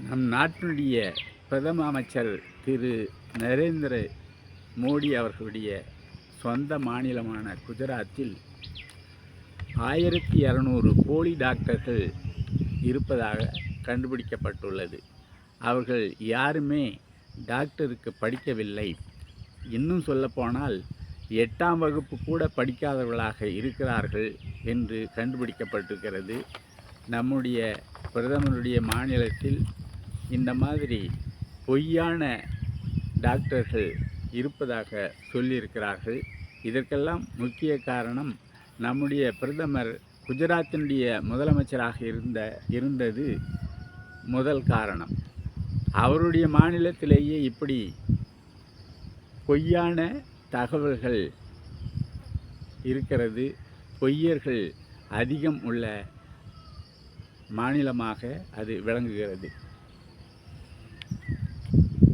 நம் நாட்டினுடைய பிரதம அமைச்சர் திரு நரேந்திர மோடி அவர்களுடைய சொந்த மாநிலமான குஜராத்தில் 1200 போலி டாக்டர்கள் இருப்பதாக கண்டுபிடிக்கப்பட்டுள்ளது. அவர்கள் யாருமே டாக்டருக்கு படிக்கவில்லை. இன்னும் சொல்லப்போனால் 8ஆம் வகுப்பு கூட படிக்காதவர்களாக இருக்கிறார்கள் என்று கண்டுபிடிக்கப்பட்டிருக்கிறது. நம்முடைய பிரதமருடைய மாநிலத்தில் இந்த மாதிரி பொய்யான டாக்டர்கள் இருப்பதாக சொல்லியிருக்கிறார்கள். இதற்கெல்லாம் முக்கிய காரணம் நம்முடைய பிரதமர் குஜராத்தினுடைய முதலமைச்சராக இருந்தது முதல் காரணம். அவருடைய மாநிலத்திலேயே இப்படி பொய்யான தகவல்கள் இருக்கிறது. பொய்யர்கள் அதிகம் உள்ள மாநிலமாக அது விளங்குகிறது.